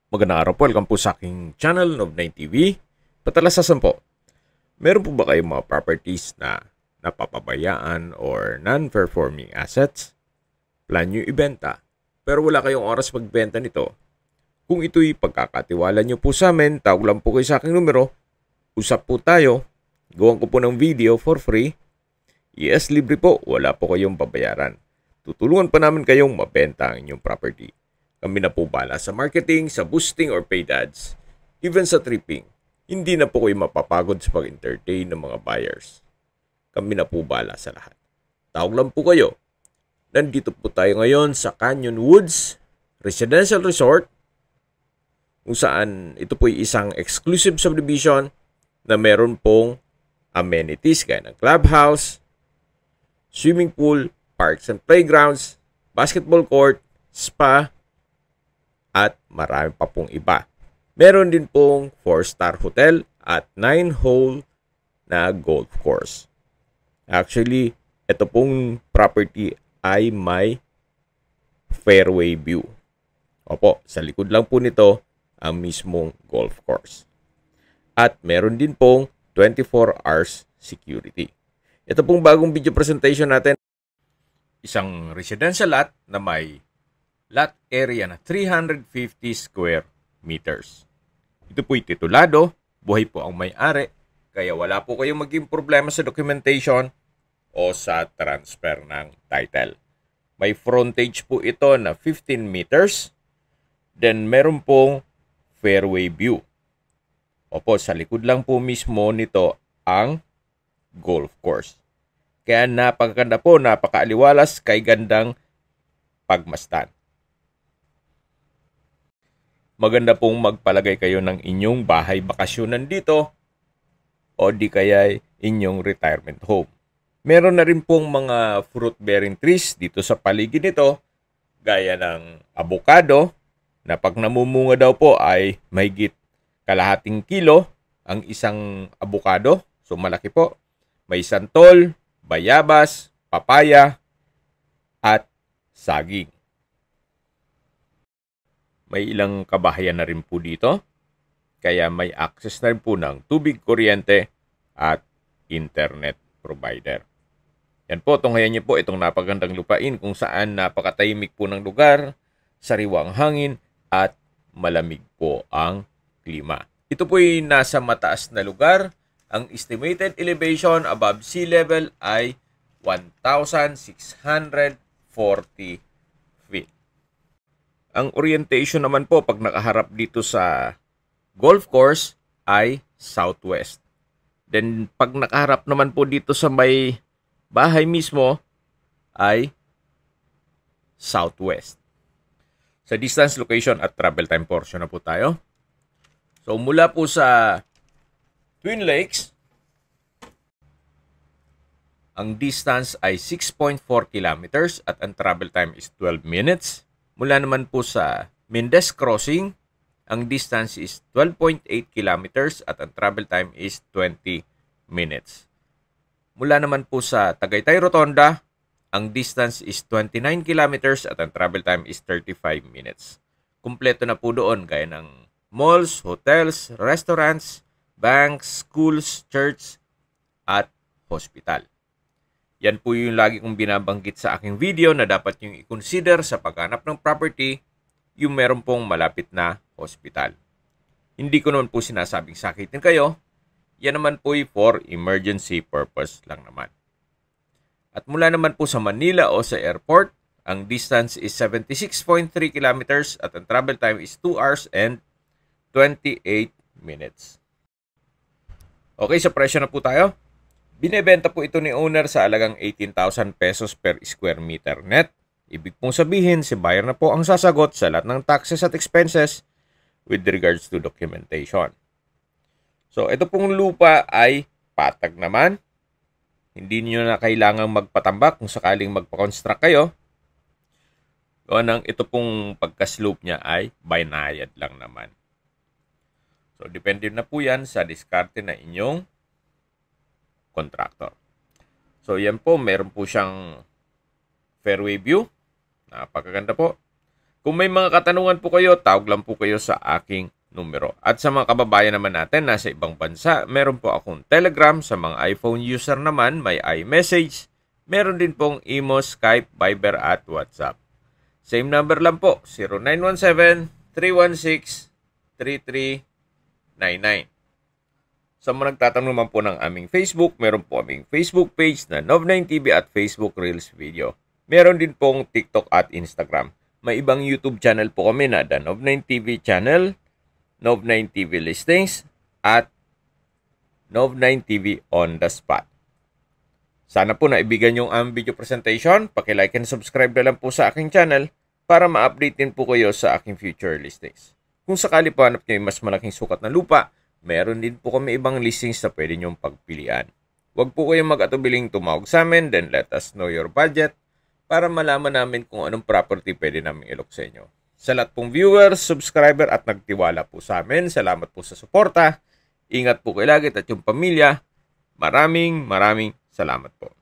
Magandang araw po, welcome po sa aking channel, Nob9 TV. Patalasasan po, meron po ba kayong mga properties na napapabayaan or non-performing assets? Plan nyo ibenta, pero wala kayong oras magbenta nito. Kung ito'y pagkakatiwala nyo po sa amin, tawag lang po kayo sa aking numero, usap po tayo, gawan ko po ng video for free. Yes, libre po, wala po kayong babayaran. Tutulungan pa namin kayong mabenta ang inyong property. Kami na po bala sa marketing, sa boosting or paid ads, even sa tripping. Hindi na po kayo mapapagod sa pag-entertain ng mga buyers. Kami na po bala sa lahat. Tawag lang po kayo. Nandito po tayo ngayon sa Canyon Woods Residential Resort, kung saan ito po ay isang exclusive subdivision na meron pong amenities gaya ng clubhouse, swimming pool, parks and playgrounds, basketball court, spa, at marami pa pong iba. Meron din pong 4-star hotel at 9-hole na golf course. Actually, ito pong property ay may fairway view. Opo, sa likod lang po nito ang mismong golf course. At meron din pong 24 hours security. Ito pong bagong video presentation natin. Isang residential lot na may lot area na 350 square meters. Ito po'y titulado, buhay po ang may-ari, kaya wala po kayong maging problema sa documentation o sa transfer ng title. May frontage po ito na 15 meters, then meron pong fairway view. Opo, sa likod lang po mismo nito ang golf course. Kaya napakaganda po, napakaaliwalas, kay gandang pagmastan. Maganda pong magpalagay kayo ng inyong bahay bakasyonan dito o di kaya inyong retirement home. Meron na rin pong mga fruit-bearing trees dito sa paligid nito, gaya ng avocado, na pag namumunga daw po ay mahigit kalahating kilo ang isang avocado. So malaki po. May santol, bayabas, papaya, at saging. May ilang kabahayan na rin po dito, kaya may access na rin po ng tubig, kuryente, at internet provider. Yan po, tunghayan niyo po itong napagandang lupain kung saan napakatahimik po ng lugar, sariwang hangin, at malamig po ang klima. Ito po ay nasa mataas na lugar. Ang estimated elevation above sea level ay 1,640 feet. Ang orientation naman po pag nakaharap dito sa golf course ay southwest. Then pag nakaharap naman po dito sa may bahay mismo ay southwest. Sa distance, location at travel time portion na po tayo. So mula po sa Twin Lakes, ang distance ay 6.4 kilometers at ang travel time is 12 minutes. Mula naman po sa Mendez Crossing, ang distance is 12.8 kilometers at ang travel time is 20 minutes. Mula naman po sa Tagaytay Rotonda, ang distance is 29 kilometers at ang travel time is 35 minutes. Kumpleto na po doon gaya ng malls, hotels, restaurants, banks, schools, church, at hospital. Yan po yung lagi kong binabanggit sa aking video na dapat yung i-consider sa paghanap ng property, yung meron pong malapit na hospital. Hindi ko naman po sinasabing sakitin kayo. Yan naman po for emergency purpose lang naman. At mula naman po sa Manila o sa airport, ang distance is 76.3 kilometers at ang travel time is 2 hours and 28 minutes. Okay, sa presyo na po tayo. Binebenta po ito ni owner sa halagang 18,000 pesos per square meter net. Ibig pong sabihin, si buyer na po ang sasagot sa lahat ng taxes at expenses with regards to documentation. So, ito pong lupa ay patag naman. Hindi niyo na kailangang magpatambak kung sakaling magpa-construct kayo. Ito pong pagka-slope niya ay binayad lang naman. So, depende na po yan sa diskarte na inyong contractor. So, yan po. Meron po siyang fairway view. Napakaganda po. Kung may mga katanungan po kayo, tawag lang po kayo sa aking numero. At sa mga kababayan naman natin nasa ibang bansa, meron po akong Telegram. Sa mga iPhone user naman, may iMessage. Meron din pong Imo, Skype, Viber at WhatsApp. Same number lang po, 0917-316-3399. Sa mga nagtatanong naman po ng aming Facebook, meron po aming Facebook page na Nov9TV at Facebook Reels Video. Meron din pong TikTok at Instagram. May ibang YouTube channel po kami na The Nov9TV Channel, Nov9TV Listings, at Nov9TV On The Spot. Sana po naibigan yung aming video presentation. Paki-like and subscribe na lang po sa aking channel para ma-update din po kayo sa aking future listings. Kung sakali po hanap nyo yung mas malaking sukat na lupa, meron din po kami ibang listings na pwede nyong pagpilian. Huwag po kayong mag-atubiling tumawag sa amin, then let us know your budget para malaman namin kung anong property pwede namin ilok sa inyo. Sa lahat pong viewers, subscriber at nagtiwala po sa amin, salamat po sa suporta. Ingat po kayo lagi at yung pamilya. Maraming salamat po.